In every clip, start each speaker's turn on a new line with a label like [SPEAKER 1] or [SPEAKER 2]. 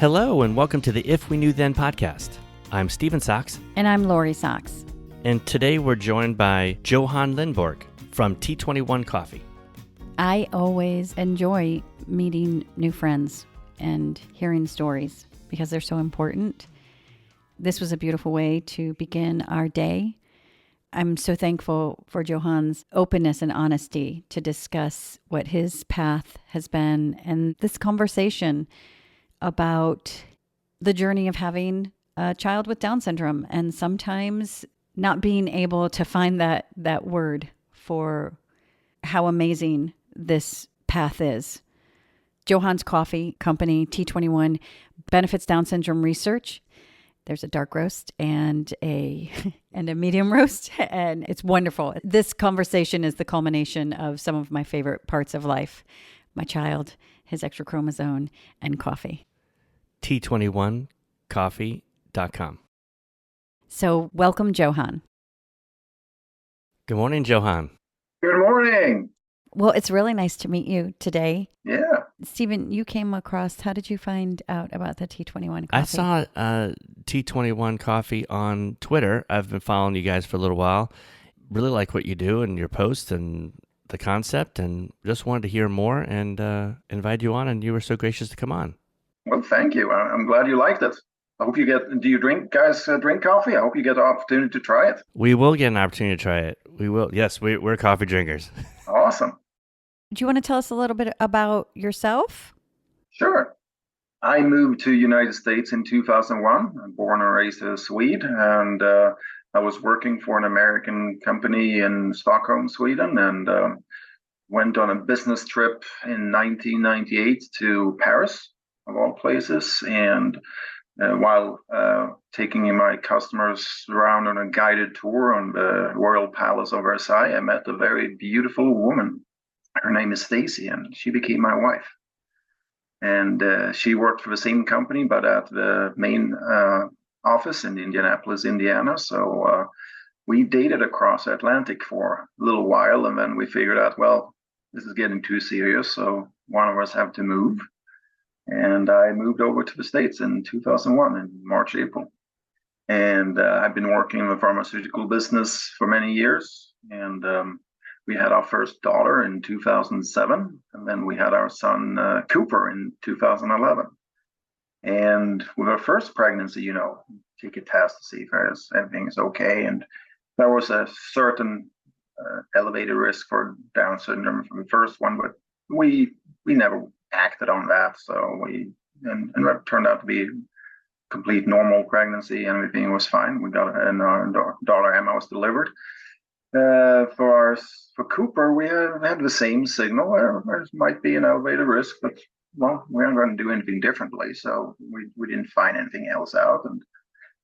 [SPEAKER 1] Hello, and welcome to the If We Knew Then podcast. I'm Steven Sachs.
[SPEAKER 2] And I'm Lori Sachs.
[SPEAKER 1] And today we're joined by Johan Lindborg from T21 Coffee.
[SPEAKER 2] I always enjoy meeting new friends and hearing stories because they're so important. This was a beautiful way to begin our day. I'm so thankful for Johan's openness and honesty to discuss what his path has been and this conversation about the journey of having a child with Down syndrome and sometimes not being able to find that word for how amazing this path is. Johan's coffee company, T21, benefits Down syndrome research. There's a dark roast and a medium roast, and it's wonderful. This conversation is the culmination of some of my favorite parts of life: my child, his extra chromosome, and coffee.
[SPEAKER 1] T21coffee.com.
[SPEAKER 2] So welcome, Johan.
[SPEAKER 1] Good morning, Johan.
[SPEAKER 3] Good morning.
[SPEAKER 2] Well, it's really nice to meet you today.
[SPEAKER 3] Yeah.
[SPEAKER 2] Steven, you came across, how did you find out about the T21 coffee?
[SPEAKER 1] I saw T21 Coffee on Twitter. I've been following you guys for a little while. Really like what you do and your posts and the concept, and just wanted to hear more and invite you on, and you were so gracious to come on.
[SPEAKER 3] Well, thank you. I'm glad you liked it. I hope you do you drink coffee? I hope you get the opportunity to try it.
[SPEAKER 1] We will get an opportunity to try it. We will. Yes, we're coffee drinkers.
[SPEAKER 3] Awesome.
[SPEAKER 2] Do you want to tell us a little bit about yourself?
[SPEAKER 3] Sure. I moved to the United States in 2001. I'm born and raised a Swede, and I was working for an American company in Stockholm, Sweden, and went on a business trip in 1998 to Paris, of all places, and while taking my customers around on a guided tour on the Royal Palace of Versailles, I met a very beautiful woman. Her name is Stacy, and she became my wife. And she worked for the same company, but at the main office in Indianapolis, Indiana. So we dated across the Atlantic for a little while, and then we figured out, well, this is getting too serious, so one of us have to move. And I moved over to the States in 2001, in March, April. And I've been working in the pharmaceutical business for many years. And we had our first daughter in 2007. And then we had our son, Cooper, in 2011. And with our first pregnancy, take a test to see if everything is okay. And there was a certain elevated risk for Down syndrome from the first one, but we never acted on that, so and it turned out to be a complete normal pregnancy, and everything was fine. We got and our daughter Emma was delivered. For Cooper, we had the same signal. There might be an elevated risk, but well, we aren't going to do anything differently, so we didn't find anything else out. And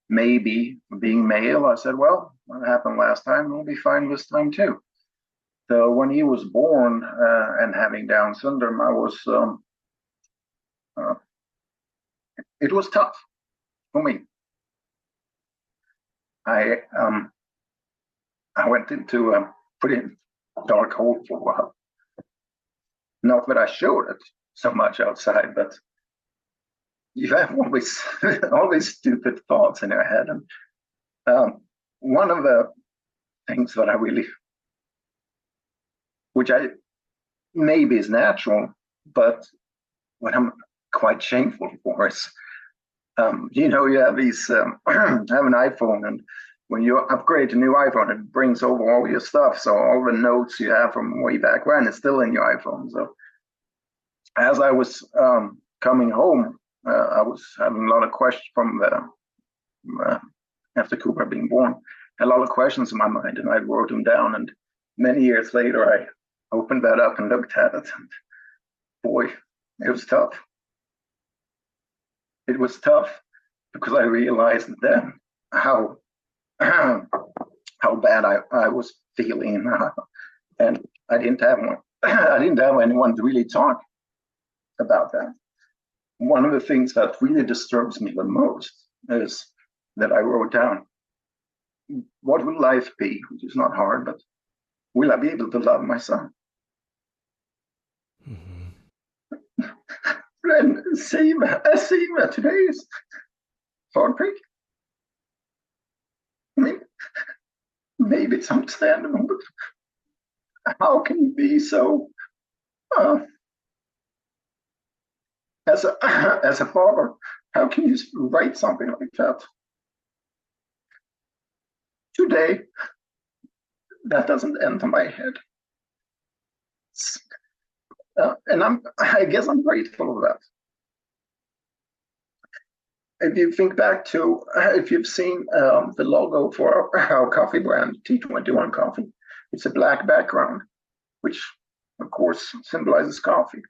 [SPEAKER 3] maybe being male, I said, well, what happened last time, we'll be fine this time too. So when he was born and having Down syndrome, it was tough for me. I went into a pretty dark hole for a while. Not that I showed it so much outside, but you have always all these stupid thoughts in your head. And one of the things that I really, which I maybe is natural, but what I'm quite shameful for is, you have these, have an iPhone, and when you upgrade to new iPhone, it brings over all your stuff. So all the notes you have from way back when is still in your iPhone. So as I was coming home, I was having a lot of questions from after Cooper being born, a lot of questions in my mind, and I wrote them down. And many years later, I opened that up and looked at it, and boy, it was tough. It was tough because I realized then how bad I was feeling, and I didn't have anyone to really talk about that. One of the things that really disturbs me the most is that I wrote down, what will life be, which is not hard, but will I be able to love my son? And same today's heartbreak. I mean, maybe it's understandable, but how can you be so, uh, as a as a father, how can you write something like that today? That doesn't enter my head. And I guess I'm grateful of that. If you think back to, if you've seen the logo for our coffee brand, T21 Coffee, it's a black background, which of course symbolizes coffee,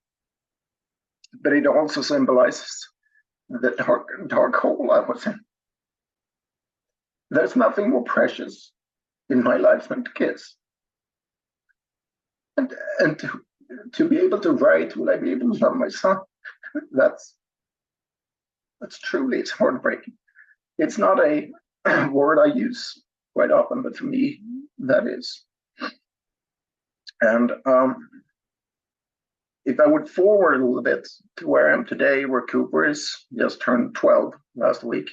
[SPEAKER 3] but it also symbolizes the dark hole I was in. There's nothing more precious in my life than kids. And to be able to write, will I be able to love my son? That's truly, it's heartbreaking. It's not a word I use quite often, but for me, that is. And if I would forward a little bit to where I am today, where Cooper is, just turned 12 last week,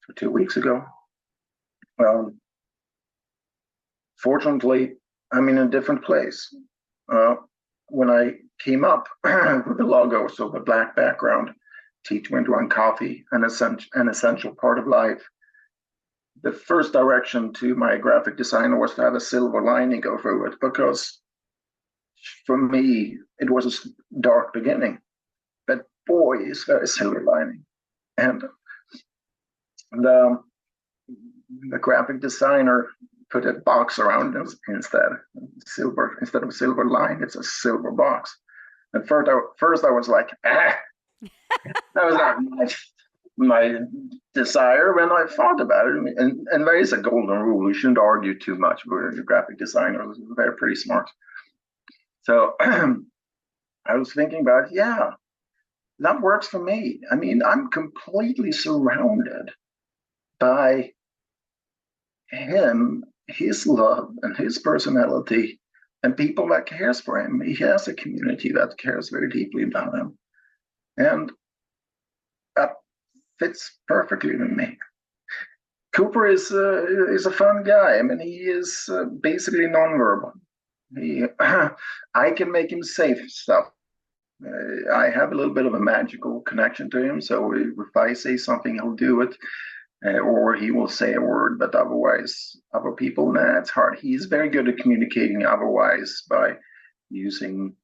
[SPEAKER 3] or 2 weeks ago. Fortunately, I'm in a different place. When I came up with the logo, so the black background, T21 Coffee, an essential part of life, the first direction to my graphic designer was to have a silver lining go through it, because for me, it was a dark beginning. But boy, is there a silver lining. And the graphic designer put a box around it instead. Instead of a silver line, it's a silver box. At first I was like, that was not my desire when I thought about it. And there is a golden rule. You shouldn't argue too much with a graphic designer. They're pretty smart. So I was thinking about, yeah, that works for me. I mean, I'm completely surrounded by him, his love and his personality, and people that cares for him. He has a community that cares very deeply about him. And that fits perfectly with me. Cooper is a fun guy. I mean, he is basically nonverbal. I can make him say stuff. I have a little bit of a magical connection to him. So if I say something, he'll do it. Or he will say a word, but otherwise, other people, it's hard. He's very good at communicating otherwise by using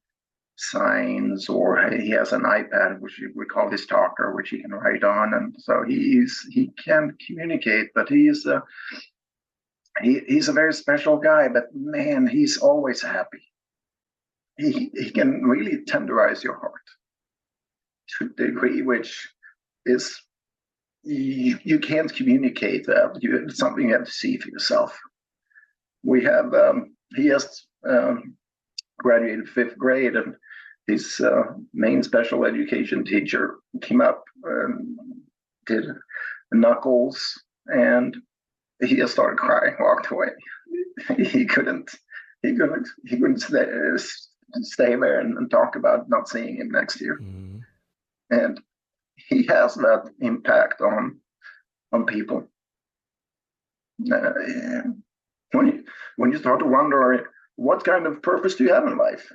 [SPEAKER 3] signs, or he has an iPad, which we call his talker, which he can write on. And so he can communicate, but he's a very special guy, but man, he's always happy. He can really tenderize your heart to a degree which is, you can't communicate that. It's something you have to see for yourself. We have, he has graduated 5th grade, and his main special education teacher came up and did knuckles, and he just started crying, walked away. He couldn't stay there and talk about not seeing him next year. Mm-hmm. And he has that impact on people. When you start to wonder, what kind of purpose do you have in life?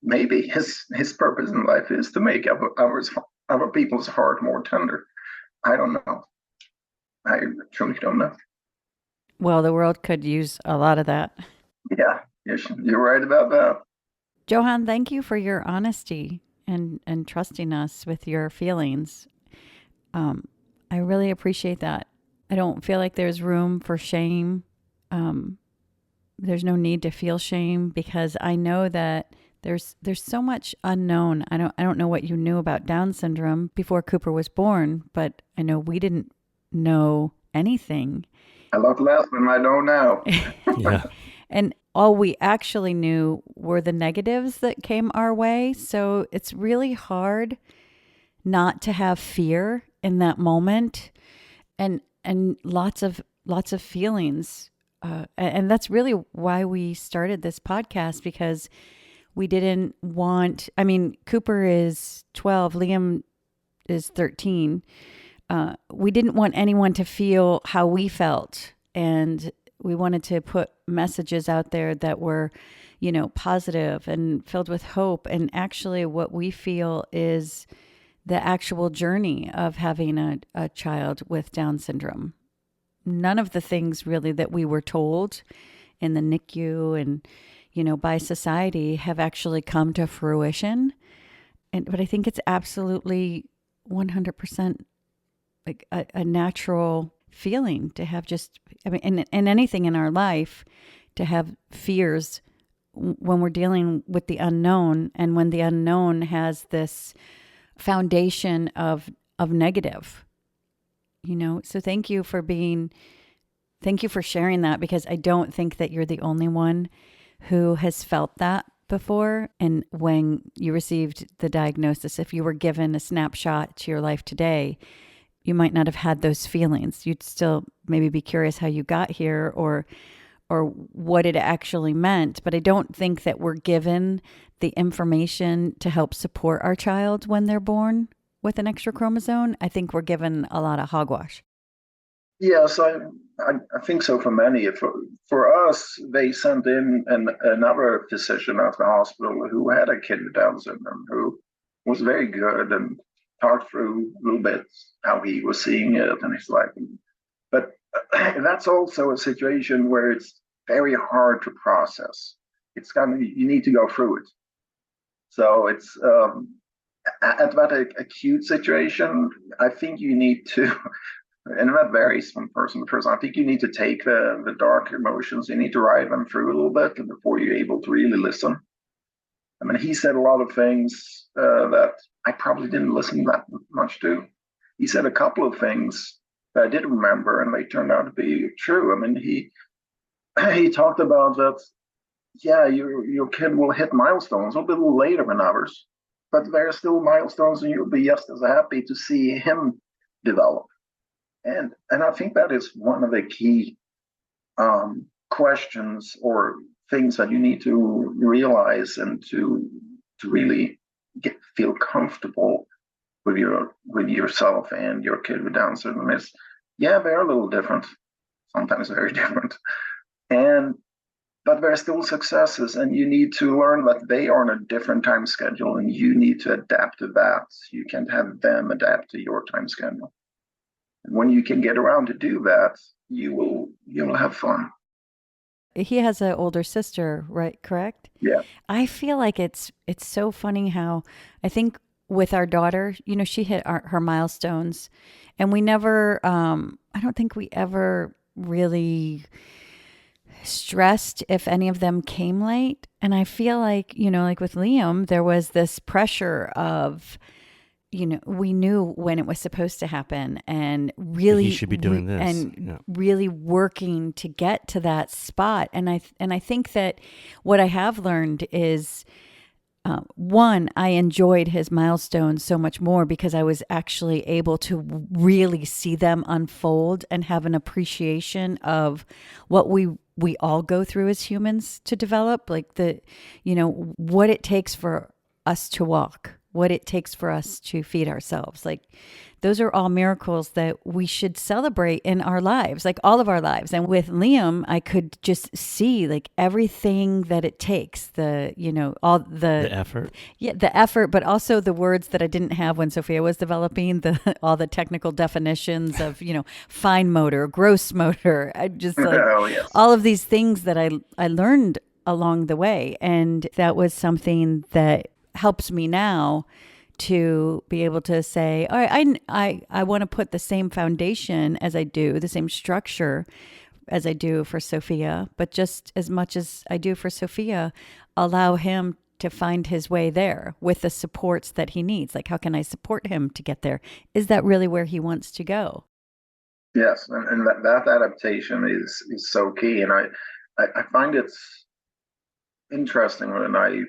[SPEAKER 3] Maybe his purpose in life is to make other people's heart more tender. I don't know. I truly don't know.
[SPEAKER 2] Well, the world could use a lot of that.
[SPEAKER 3] Yeah, you're right about that.
[SPEAKER 2] Johan, thank you for your honesty and trusting us with your feelings. I really appreciate that. I don't feel like there's room for shame. There's no need to feel shame, because I know that there's so much unknown. I don't know what you knew about Down syndrome before Cooper was born, but I know we didn't know anything.
[SPEAKER 3] A lot less than I know now.
[SPEAKER 1] Yeah.
[SPEAKER 2] And all we actually knew were the negatives that came our way. So it's really hard not to have fear in that moment, and lots of feelings. And that's really why we started this podcast, because We didn't want, I mean, Cooper is 12, Liam is 13. We didn't want anyone to feel how we felt. And we wanted to put messages out there that were, positive and filled with hope. And actually, what we feel is the actual journey of having a child with Down syndrome. None of the things really that we were told in the NICU and, by society have actually come to fruition. But I think it's absolutely 100% like a natural feeling to have in anything in our life, to have fears when we're dealing with the unknown, and when the unknown has this foundation of negative, so thank you for sharing that, because I don't think that you're the only one who has felt that before. And when you received the diagnosis, if you were given a snapshot to your life today, you might not have had those feelings. You'd still maybe be curious how you got here, or what it actually meant. But I don't think that we're given the information to help support our child when they're born with an extra chromosome. I think we're given a lot of hogwash.
[SPEAKER 3] Yes, I think so for many. For us, they sent in another physician at the hospital who had a kid with Down syndrome, who was very good and talked through a little bit how he was seeing it and his life. But that's also a situation where it's very hard to process. You need to go through it. So it's at that acute situation, I think you need to, and that varies from person to person. I think you need to take the dark emotions, you need to ride them through a little bit before you're able to really listen. I mean, he said a lot of things that I probably didn't listen that much to. He said a couple of things that I did remember, and they turned out to be true. I mean, he talked about that. Yeah, your kid will hit milestones a little later than others, but there are still milestones, and you'll be just as happy to see him develop. And I think that is one of the key questions or things that you need to realize, and to really feel comfortable with yourself and your kid with Down syndrome is, yeah, they're a little different, sometimes very different, but there are still successes, and you need to learn that they are on a different time schedule, and you need to adapt to that. You can't have them adapt to your time schedule. And when you can get around to do that, you'll have fun.
[SPEAKER 2] He has an older sister, right? Correct?
[SPEAKER 3] Yeah.
[SPEAKER 2] I feel like it's so funny how I think with our daughter, she hit her milestones, and we never, I don't think we ever really stressed if any of them came late. And I feel like, like with Liam, there was this pressure of, we knew when it was supposed to happen, and really
[SPEAKER 1] he should be doing this,
[SPEAKER 2] and really working to get to that spot. And I think that what I have learned is, one, I enjoyed his milestones so much more because I was actually able to really see them unfold and have an appreciation of what we all go through as humans to develop, like what it takes for us to walk, what it takes for us to feed ourselves. Like, those are all miracles that we should celebrate in our lives, like all of our lives. And with Liam, I could just see like everything that it takes, all the
[SPEAKER 1] effort.
[SPEAKER 2] Yeah, the effort, but also the words that I didn't have when Sophia was developing, all the technical definitions of, fine motor, gross motor. I just like
[SPEAKER 3] Oh, yes.
[SPEAKER 2] all of these things that I learned along the way. And that was something that helps me now to be able to say, all right, I want to put the same foundation as I do, the same structure as I do for Sophia, but just as much as I do for Sophia, allow him to find his way there with the supports that he needs. Like, how can I support him to get there? Is that really where he wants to go?
[SPEAKER 3] Yes, and that adaptation is so key. And I find it's interesting when I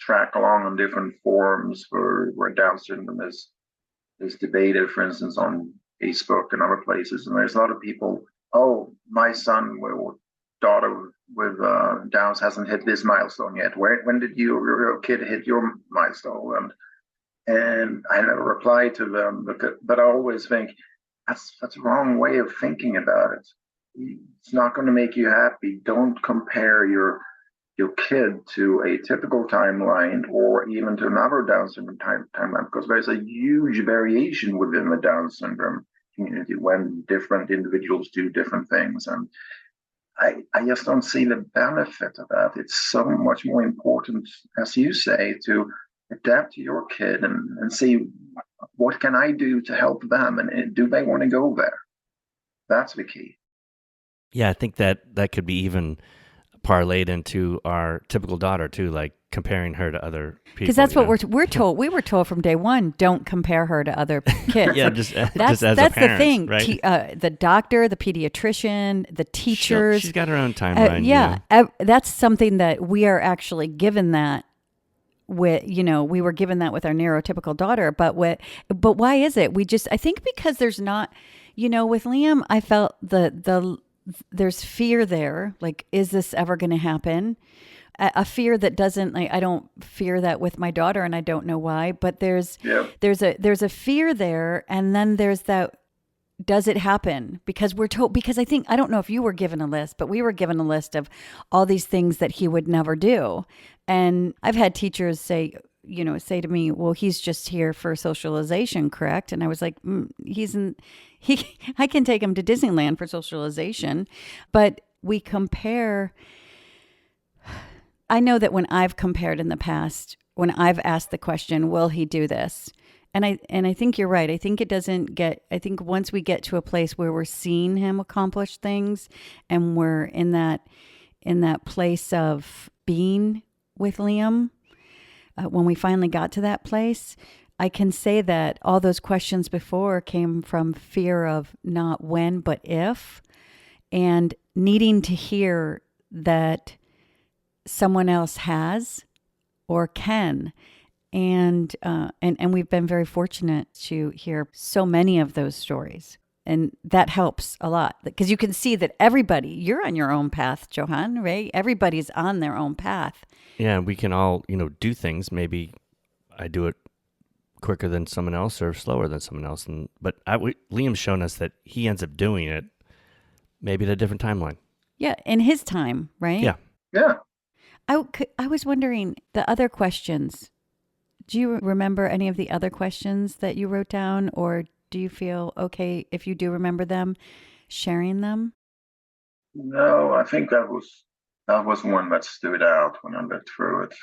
[SPEAKER 3] track along on different forums where Down syndrome is debated, for instance, on Facebook and other places. And there's a lot of people, oh, my son will daughter with Downs hasn't hit this milestone yet. When did your kid hit your milestone? And I never reply to them, but I always think that's a wrong way of thinking about it. It's not going to make you happy. Don't compare your kid to a typical timeline or even to another Down syndrome timeline, because there's a huge variation within the Down syndrome community when different individuals do different things. And I just don't see the benefit of that. It's so much more important, as you say, to adapt to your kid and see what can I do to help them, and do they want to go there? That's the key.
[SPEAKER 1] Yeah, I think that could be even parlayed into our typical daughter too, like comparing her to other people.
[SPEAKER 2] Because that's what we're told. We were told from day one, don't compare her to other kids.
[SPEAKER 1] Yeah, just as
[SPEAKER 2] that's
[SPEAKER 1] a parent,
[SPEAKER 2] the thing.
[SPEAKER 1] Right?
[SPEAKER 2] The doctor, the pediatrician, the teachers.
[SPEAKER 1] She's got her own timeline.
[SPEAKER 2] That's something that we are actually given that. We were given that with our neurotypical daughter, but why is it? I think because there's not, with Liam, I felt there's fear there. Like, is this ever going to happen? A fear that doesn't, like, I don't fear that with my daughter, and I don't know why, but there's a fear there. And then there's that, does it happen? Because we're told, because I don't know if you were given a list, but we were given a list of all these things that he would never do. And I've had teachers say to me, well, he's just here for socialization, correct? And I was like, I can take him to Disneyland for socialization, but we compare. I know that when I've compared in the past, when I've asked the question, will he do this? And I think you're right. I think I think once we get to a place where we're seeing him accomplish things and we're in that place of being with Liam, when we finally got to that place, I can say that all those questions before came from fear of not when, but if, and needing to hear that someone else has or can. And we've been very fortunate to hear so many of those stories. And that helps a lot because you can see that you're on your own path, Johan, right? Everybody's on their own path.
[SPEAKER 1] Yeah, we can all, do things. Maybe I do it quicker than someone else or slower than someone else. But Liam's shown us that he ends up doing it maybe at a different timeline.
[SPEAKER 2] Yeah, in his time, right?
[SPEAKER 1] Yeah.
[SPEAKER 3] Yeah.
[SPEAKER 2] I was wondering the other questions. Do you remember any of the other questions that you wrote down, or do you feel okay if you do remember them, sharing them?
[SPEAKER 3] No, I think that was one that stood out when I looked through it.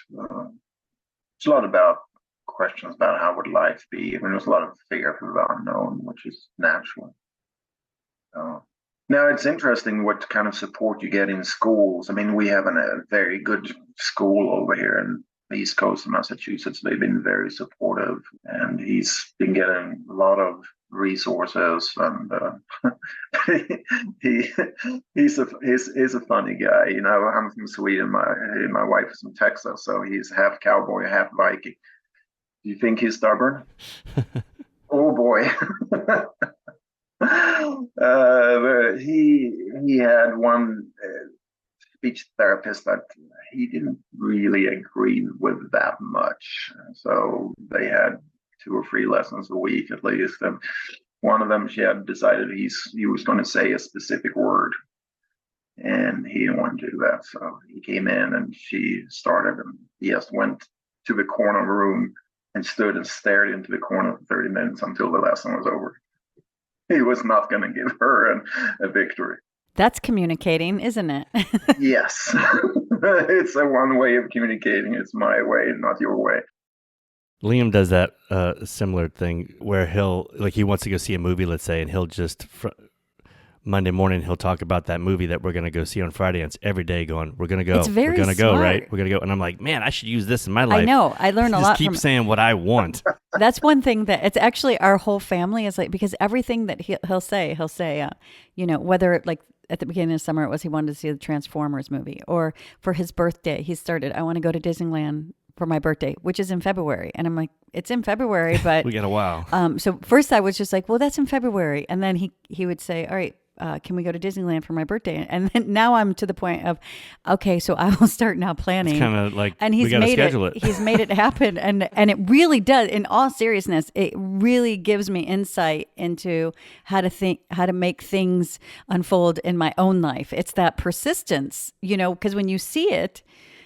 [SPEAKER 3] It's a lot about questions about how would life be, and there's a lot of fear of the unknown, which is natural. Now, it's interesting what kind of support you get in schools. I mean, we have a very good school over here in the East Coast of Massachusetts. They've been very supportive, and he's been getting a lot of resources, and he's a funny guy. I'm from Sweden. My wife is from Texas, so he's half cowboy, half Viking. Do you think he's stubborn? Oh boy. He had one speech therapist that he didn't really agree with that much. So they had 2 or 3 lessons a week at least. And one of them, she had decided he was going to say a specific word. And he didn't want to do that. So he came in and she started, and he just went to the corner of the room and stood and stared into the corner for 30 minutes until the lesson was over. He was not going to give her a victory.
[SPEAKER 2] That's communicating, isn't it?
[SPEAKER 3] Yes. It's a one way of communicating. It's my way, not your way.
[SPEAKER 1] Liam does that similar thing where he wants to go see a movie, let's say, and he'll just Monday morning he'll talk about that movie that we're going to go see on Friday, and it's every day going, we're going to go.
[SPEAKER 2] It's very
[SPEAKER 1] we're going to
[SPEAKER 2] smart.
[SPEAKER 1] go, right? We're going to go. And I'm like, man, I should use this in my life.
[SPEAKER 2] I know. I learn a lot
[SPEAKER 1] from keep saying what I want.
[SPEAKER 2] That's one thing that it's actually our whole family is like, because everything that he'll say, whether like at the beginning of summer, it was he wanted to see the Transformers movie, or for his birthday, he started, I want to go to Disneyland for my birthday, which is in February. And I'm like, it's in February, but
[SPEAKER 1] we got a while.
[SPEAKER 2] So first I was just like, well, that's in February. And then he would say, all right, can we go to Disneyland for my birthday? And then now I'm to the point of, okay, so I will start now planning.
[SPEAKER 1] It's kind of like,
[SPEAKER 2] and he's
[SPEAKER 1] we got to
[SPEAKER 2] made
[SPEAKER 1] schedule it.
[SPEAKER 2] He's made it happen. And it really does, in all seriousness, it really gives me insight into how to make things unfold in my own life. It's that persistence, because when you see it,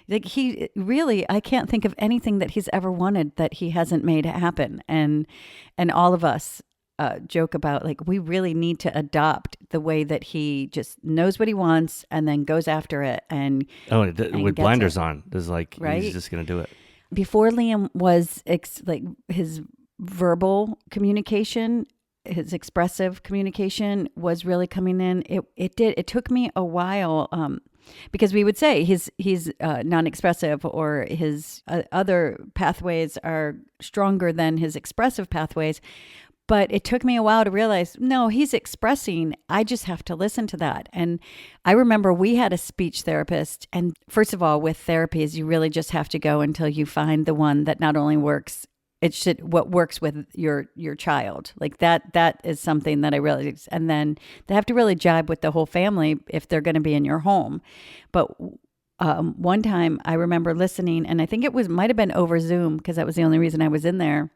[SPEAKER 2] like he really, I can't think of anything that he's ever wanted that he hasn't made happen. And all of us joke about, like, we really need to adopt the way that he just knows what he wants and then goes after it. And
[SPEAKER 1] with blinders on, there's like,
[SPEAKER 2] right?
[SPEAKER 1] He's just going to do it.
[SPEAKER 2] Before Liam was like his verbal communication, his expressive communication was really coming in. It took me a while, because we would say he's non-expressive, or his other pathways are stronger than his expressive pathways. But it took me a while to realize, no, he's expressing. I just have to listen to that. And I remember we had a speech therapist. And first of all, with therapies, you really just have to go until you find the one that not only works, what works with your child. Like that is something that I realized. And then they have to really jibe with the whole family if they're going to be in your home. But one time I remember listening, and I think might have been over Zoom, because that was the only reason I was in there.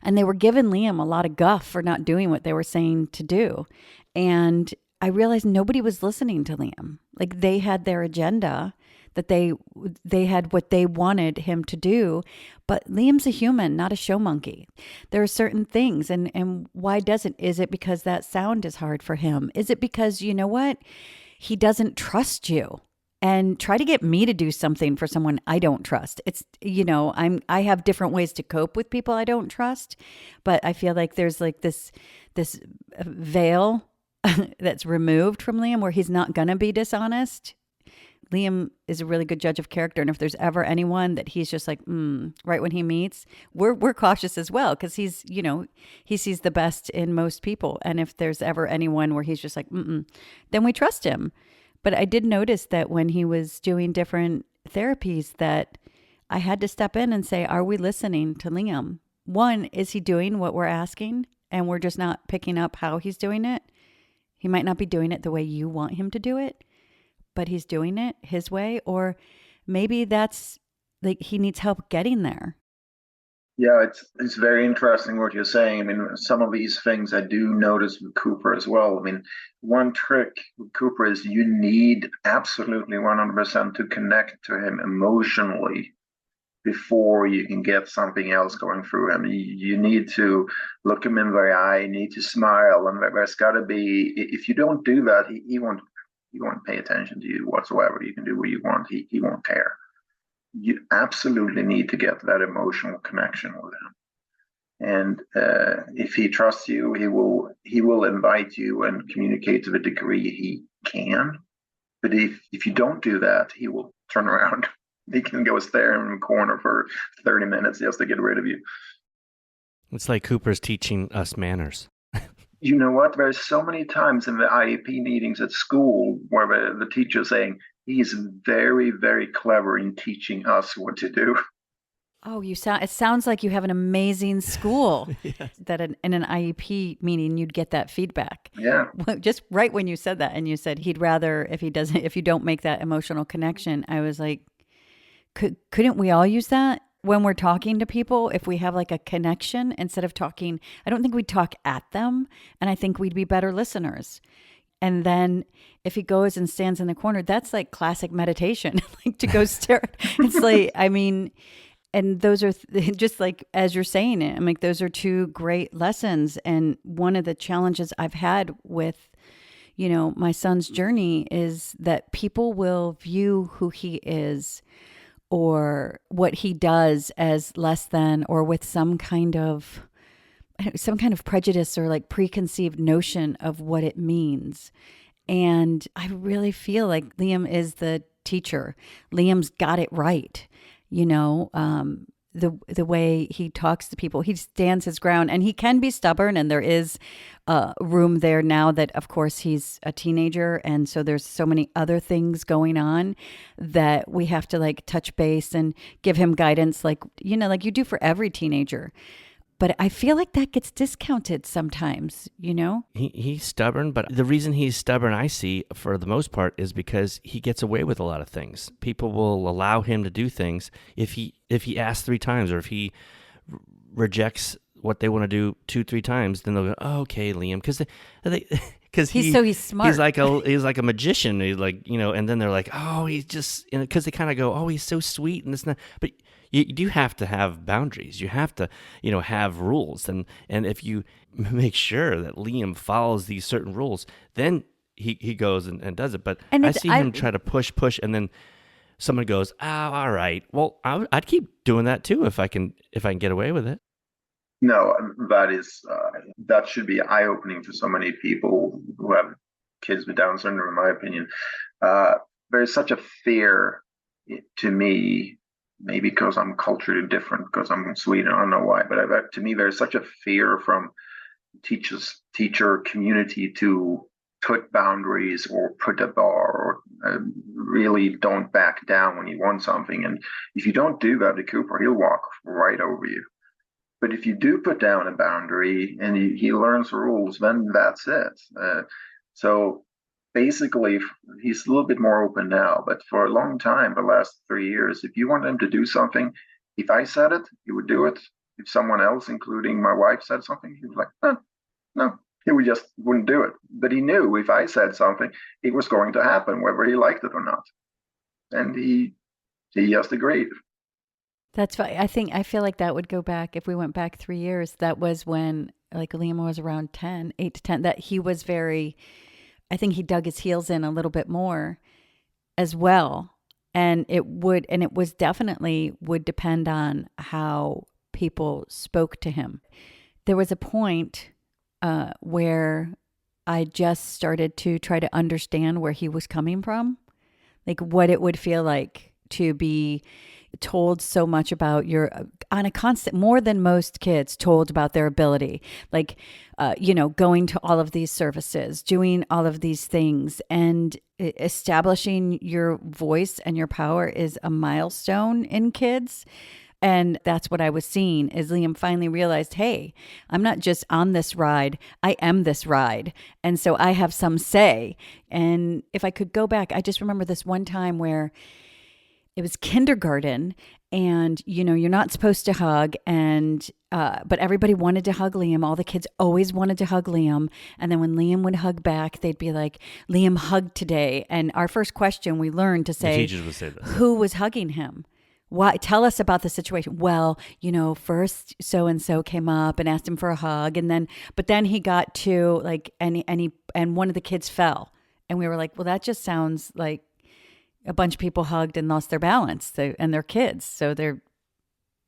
[SPEAKER 2] And they were giving Liam a lot of guff for not doing what they were saying to do. And I realized nobody was listening to Liam. Like, they had their agenda, that they had what they wanted him to do. But Liam's a human, not a show monkey. There are certain things. And why doesn't? Is it because that sound is hard for him? Is it because, you know what? He doesn't trust you. And try to get me to do something for someone I don't trust. It's, I have different ways to cope with people I don't trust, but I feel like there's like this veil that's removed from Liam where he's not gonna be dishonest. Liam is a really good judge of character, and if there's ever anyone that he's just like, right when he meets, we're cautious as well, because he's, he sees the best in most people, and if there's ever anyone where he's just like, then we trust him. But I did notice that when he was doing different therapies, that I had to step in and say, are we listening to Liam? One, is he doing what we're asking and we're just not picking up how he's doing it? He might not be doing it the way you want him to do it, but he's doing it his way. Or maybe that's like he needs help getting there.
[SPEAKER 3] Yeah, it's very interesting what you're saying. I mean, some of these things I do notice with Cooper as well. I mean, one trick with Cooper is you need absolutely 100% to connect to him emotionally before you can get something else going through him. You need to look him in the eye, you need to smile, and there's got to be, if you don't do that, he won't pay attention to you whatsoever. You can do what you want, he won't care. You absolutely need to get that emotional connection with him. And if he trusts you, he will invite you and communicate to the degree he can. But if you don't do that, he will turn around. He can go stare in the corner for 30 minutes just to get rid of you.
[SPEAKER 1] It's like Cooper's teaching us manners.
[SPEAKER 3] You know what? There's so many times in the IEP meetings at school where the teacher's saying, he's very, very clever in teaching us what to do.
[SPEAKER 2] Oh, it sounds like you have an amazing school.
[SPEAKER 1] Yes.
[SPEAKER 2] That in an IEP meeting, you'd get that feedback.
[SPEAKER 3] Yeah.
[SPEAKER 2] Just right when you said that, and you said he'd rather, if you don't make that emotional connection, I was like, couldn't we all use that when we're talking to people? If we have like a connection instead of talking, I don't think we'd talk at them, and I think we'd be better listeners. And then if he goes and stands in the corner, that's like classic meditation, like to go stare. It's like, I mean, and those are just like, as you're saying it, I'm like, those are two great lessons. And one of the challenges I've had with, my son's journey is that people will view who he is or what he does as less than, or with some kind of prejudice or like preconceived notion of what it means. And I really feel like Liam is the teacher. Liam's got it right. The way he talks to people, he stands his ground, and he can be stubborn. And there is room there now that, of course, he's a teenager. And so there's so many other things going on that we have to like touch base and give him guidance, like you do for every teenager. But I feel like that gets discounted sometimes, you know?
[SPEAKER 1] He's stubborn, but the reason he's stubborn, I see, for the most part, is because he gets away with a lot of things. People will allow him to do things if he asks 3 times, or if he rejects what they want to do 2-3 times, then they'll go, "Oh, okay, Liam," because
[SPEAKER 2] He's smart.
[SPEAKER 1] He's like a magician. He's like, and then they're like, "Oh, he's just," because they kind of go, "Oh, he's so sweet," and this and that. But you do have to have boundaries. You have to, have rules, and if you make sure that Liam follows these certain rules, then he goes and does it. But
[SPEAKER 2] And
[SPEAKER 1] I see him try to push, and then someone goes, "Oh, all right. Well, I'd keep doing that too if I can get away with it."
[SPEAKER 3] No, that should be eye-opening for so many people who have kids with Down syndrome, in my opinion. There's such a fear to me, maybe because I'm culturally different, because I'm Sweden, I don't know why, but to me, there's such a fear from teacher community to put boundaries or put a bar, or really don't back down when you want something. And if you don't do that to Cooper, he'll walk right over you. But if you do put down a boundary and he learns rules, then that's it. So basically, he's a little bit more open now. But for a long time, the last 3 years, if you want him to do something, if I said it, he would do it. If someone else, including my wife, said something, he was like, no, he wouldn't do it. But he knew if I said something, it was going to happen, whether he liked it or not. And he just agreed.
[SPEAKER 2] That's why I feel like that would go back, if we went back 3 years, that was when like Liam was around 10, 8 to 10, that he was I think he dug his heels in a little bit more as well. And it was definitely would depend on how people spoke to him. There was a point where I just started to try to understand where he was coming from, like what it would feel like to be told so much about on a constant, more than most kids, told about their ability, like, going to all of these services, doing all of these things, and establishing your voice and your power is a milestone in kids. And that's what I was seeing, is Liam finally realized, hey, I'm not just on this ride, I am this ride. And so I have some say. And if I could go back, I just remember this one time where it was kindergarten, and you're not supposed to hug, and but everybody wanted to hug Liam. All the kids always wanted to hug Liam, and then when Liam would hug back, they'd be like, "Liam hugged today." And our first question, we learned to say,
[SPEAKER 1] the teachers would say this.
[SPEAKER 2] Who was hugging him? Why? Tell us about the situation. Well, first so and so came up and asked him for a hug, but then he got to like, and one of the kids fell, and we were like, well, that just sounds like a bunch of people hugged and lost their balance, and they're kids. So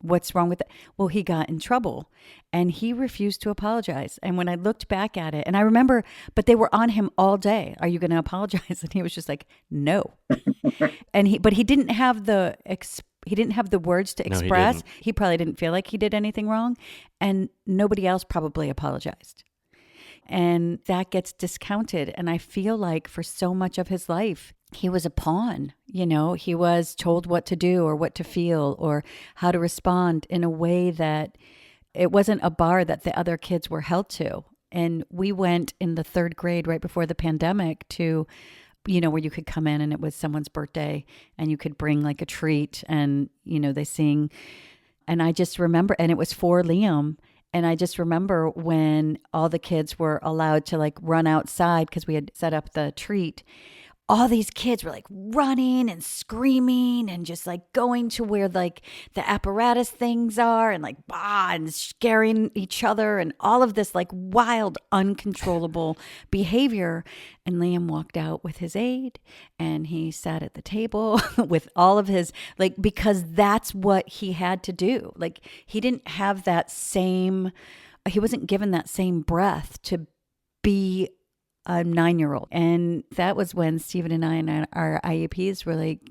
[SPEAKER 2] what's wrong with it? Well, he got in trouble and he refused to apologize. And when I looked back at it, and I remember, but they were on him all day. Are you going to apologize? And he was just like, no. But he didn't have the words to express.
[SPEAKER 1] No,
[SPEAKER 2] he probably didn't feel like he did anything wrong. And nobody else probably apologized. And that gets discounted. And I feel like for so much of his life, he was a pawn. He was told what to do or what to feel or how to respond in a way that it wasn't a bar that the other kids were held to. And we went in the 3rd grade right before the pandemic to, where you could come in and it was someone's birthday and you could bring like a treat and, they sing. And I just remember, and it was for Liam. And I just remember when all the kids were allowed to like run outside because we had set up the treat, all these kids were like running and screaming and just like going to where like the apparatus things are and like and scaring each other and all of this like wild, uncontrollable behavior. And Liam walked out with his aide and he sat at the table with all of his, like, because that's what he had to do. Like he didn't have he wasn't given that same breath to be a 9-year-old. And that was when Stephen and I and our IEPs were like,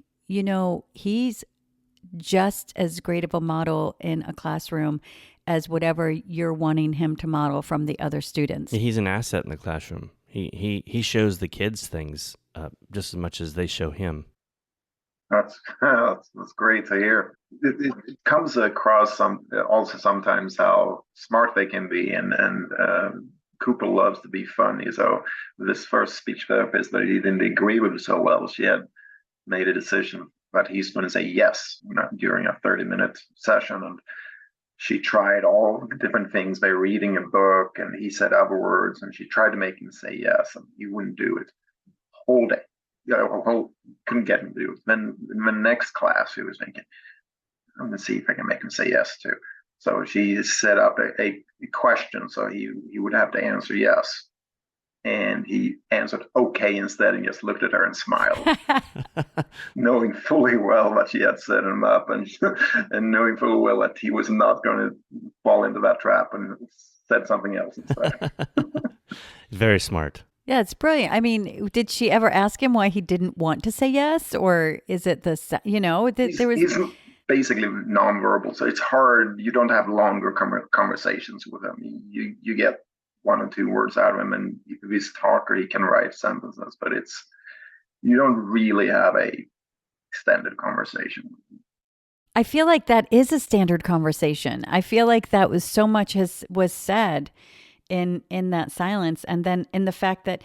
[SPEAKER 2] he's just as great of a model in a classroom as whatever you're wanting him to model from the other students.
[SPEAKER 1] He's an asset in the classroom. He shows the kids things just as much as they show him.
[SPEAKER 3] That's great to hear. It comes across also sometimes how smart they can be, and Cooper loves to be funny. So this first speech therapist that he didn't agree with so well, she had made a decision that he's going to say yes, during a 30-minute session, and she tried all the different things by reading a book, and he said other words, and she tried to make him say yes, and he wouldn't do it. Whole day. Couldn't get him to do it. Then in the next class, he was thinking, I'm going to see if I can make him say yes too. So she set up a question, so he would have to answer yes. And he answered okay instead and just looked at her and smiled, knowing fully well that she had set him up, and knowing full well that he was not going to fall into that trap, and said something else instead.
[SPEAKER 1] Very smart.
[SPEAKER 2] Yeah, it's brilliant. I mean, did she ever ask him why he didn't want to say yes? Or is it there was...
[SPEAKER 3] He's basically nonverbal, so it's hard. You don't have longer conversations with him. You get one or two words out of him, and if he's a talker, he can write sentences, but you don't really have a extended conversation.
[SPEAKER 2] I feel like that is a standard conversation. I feel like that was so much was said in that silence, and then in the fact that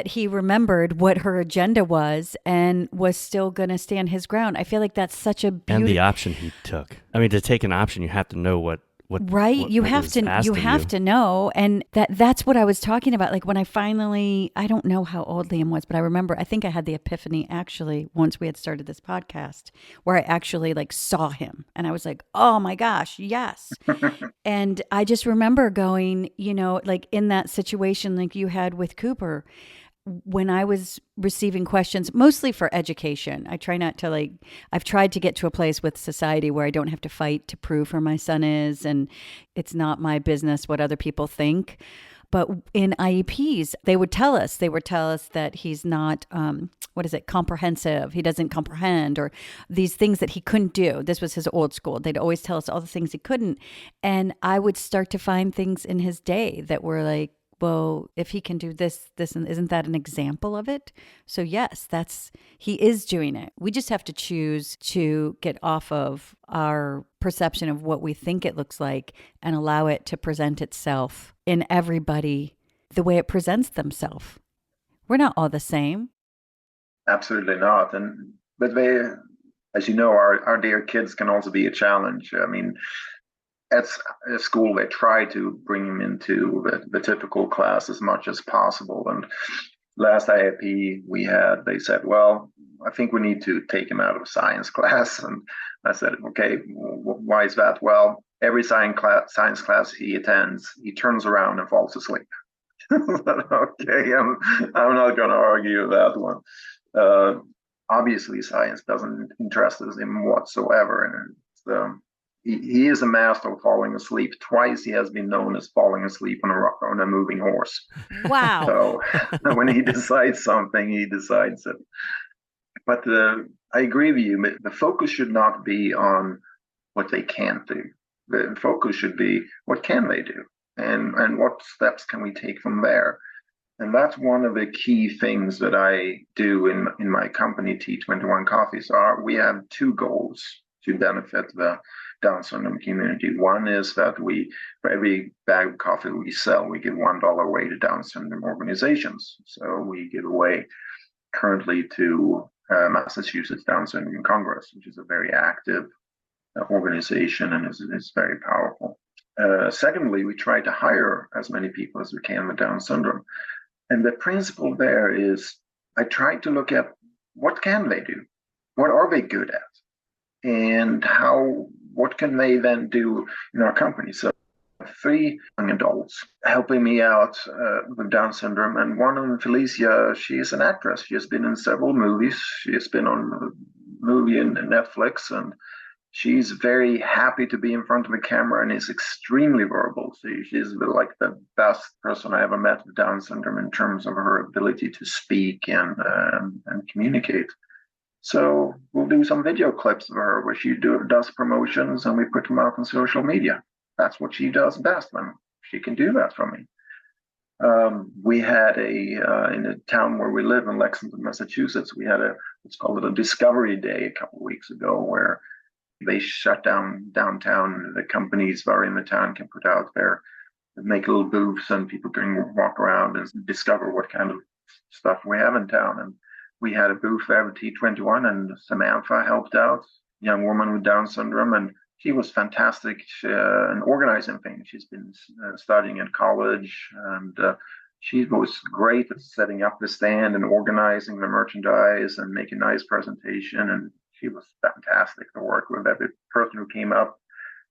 [SPEAKER 2] he remembered what her agenda was and was still going to stand his ground. I feel like that's such a beautiful...
[SPEAKER 1] And the option he took. I mean, to take an option, you have to know what
[SPEAKER 2] right. You have to know. And that's what I was talking about. Like when I don't know how old Liam was, but I think I had the epiphany actually once we had started this podcast, where I actually like saw him and I was like, oh my gosh, yes. And I just remember going, like in that situation, like you had with Cooper, when I was receiving questions, mostly for education. I've tried to get to a place with society where I don't have to fight to prove who my son is, and it's not my business what other people think. But in IEPs, they would tell us that he's not, comprehensive. He doesn't comprehend, or these things that he couldn't do. This was his old school. They'd always tell us all the things he couldn't. And I would start to find things in his day that were like, well, if he can do this, and isn't that an example of it? So yes, he is doing it. We just have to choose to get off of our perception of what we think it looks like and allow it to present itself in everybody the way it presents themselves. We're not all the same.
[SPEAKER 3] Absolutely not. But they, as you know, our dear kids can also be a challenge. I mean, at school, they try to bring him into the typical class as much as possible. And last IAP they said, well, I think we need to take him out of science class. And I said, okay, why is that? Well, every science class he attends, he turns around and falls asleep. Okay, I'm not going to argue that one. Obviously, science doesn't interest him whatsoever. And he is a master of falling asleep. Twice he has been known as falling asleep on a moving horse.
[SPEAKER 2] Wow.
[SPEAKER 3] So when he decides something, he decides it. But I agree with you. The focus should not be on what they can't do. The focus should be what can they do, and what steps can we take from there. And that's one of the key things that I do in my company, T21 Coffee. So we have two goals to benefit the Down syndrome community. One is that for every bag of coffee we sell, we give $1 away to Down syndrome organizations. So we give away currently to Massachusetts Down Syndrome Congress, which is a very active organization and is very powerful. Secondly, we try to hire as many people as we can with Down syndrome. And the principle there is I try to look at what can they do? What are they good at? And what can they then do in our company? So 3 young adults helping me out with Down syndrome. And one of them, Felicia, she is an actress. She has been in several movies. She has been on a movie in Netflix, and she's very happy to be in front of the camera and is extremely verbal. So she's like the best person I ever met with Down syndrome in terms of her ability to speak and communicate. So we'll do some video clips of her where she does promotions, and we put them out on social media. That's what she does best, and she can do that for me. We had in the town where we live in Lexington, Massachusetts, we had a let's call it a discovery day a couple of weeks ago, where they shut down downtown. The companies that are in the town can put out their, make little booths, and people can walk around and discover what kind of stuff we have in town. And we had a booth there with T21, and Samantha helped out, a young woman with Down syndrome, and she was fantastic in organizing things. She's been studying in college, and she was great at setting up the stand and organizing the merchandise and making a nice presentation. And she was fantastic to work with. Every person who came up,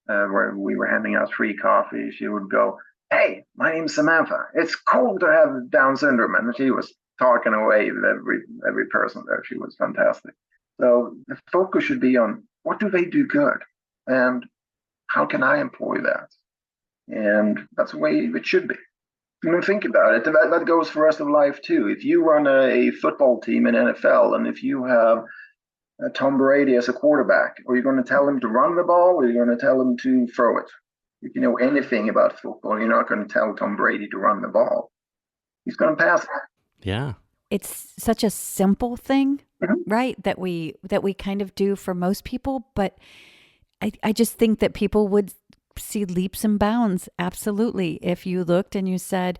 [SPEAKER 3] where we were handing out free coffee, she would go, "Hey, my name's Samantha. It's cool to have Down syndrome." And she was talking away with every person there. She was fantastic. So the focus should be on what do they do good, and how can I employ that? And that's the way it should be. I mean, think about it. That goes for the rest of life too. If you run a football team in NFL, and if you have Tom Brady as a quarterback, are you going to tell him to run the ball, or are you going to tell him to throw it? If you know anything about football, you're not going to tell Tom Brady to run the ball. He's going to pass it.
[SPEAKER 1] Yeah.
[SPEAKER 2] It's such a simple thing, right? That we kind of do for most people, but I just think that people would see leaps and bounds. Absolutely. If you looked and you said,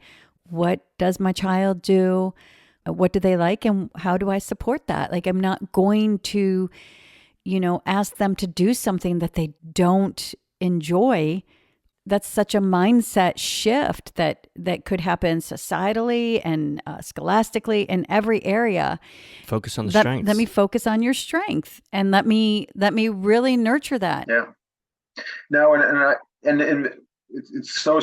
[SPEAKER 2] what does my child do? What do they like? And how do I support that? Like, I'm not going to, ask them to do something that they don't enjoy. That's such a mindset shift that could happen societally and scholastically in every area.
[SPEAKER 1] Focus on the strengths.
[SPEAKER 2] Let me focus on your strength, and let me really nurture that.
[SPEAKER 3] Yeah. No, and it's so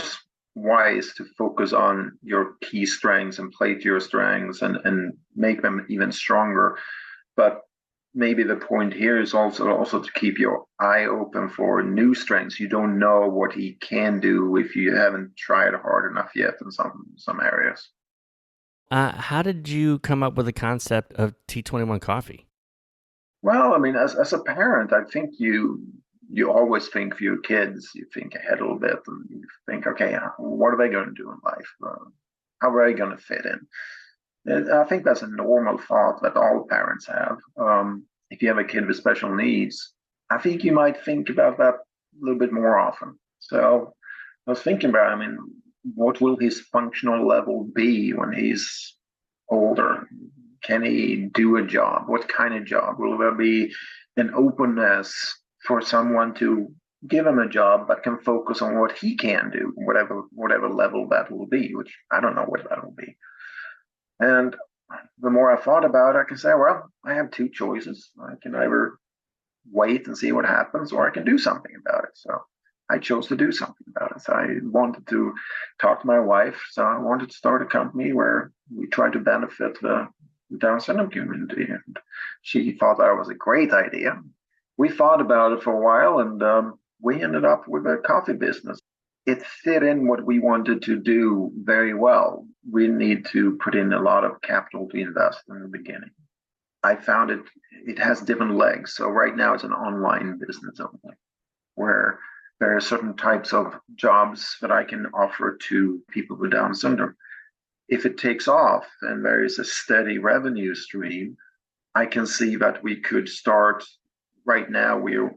[SPEAKER 3] wise to focus on your key strengths and play to your strengths and make them even stronger. But maybe the point here is also to keep your eye open for new strengths. You don't know what he can do if you haven't tried hard enough yet in some areas.
[SPEAKER 1] How did you come up with the concept of T21 coffee?
[SPEAKER 3] Well, I mean, as a parent, I think you always think for your kids. You think ahead a little bit, and you think, okay, what are they going to do in life? How are they going to fit in? And I think that's a normal thought that all parents have. If you have a kid with special needs, I think you might think about that a little bit more often. So I was thinking about, I mean, what will his functional level be when he's older? Can he do a job? What kind of job? Will there be an openness for someone to give him a job that can focus on what he can do, whatever level that will be, which I don't know what that will be. And the more I thought about it, I can say, well, I have two choices. I can either wait and see what happens, or I can do something about it. So I chose to do something about it. So I wanted to talk to my wife. So I wanted to start a company where we try to benefit the Down syndrome community. And she thought that was a great idea. We thought about it for a while, and we ended up with a coffee business. It fit in what we wanted to do very well. We need to put in a lot of capital to invest in the beginning. I found it has different legs. So right now it's an online business only, where there are certain types of jobs that I can offer to people with Down syndrome. If it takes off and there is a steady revenue stream, I can see that we could start. Right now, we're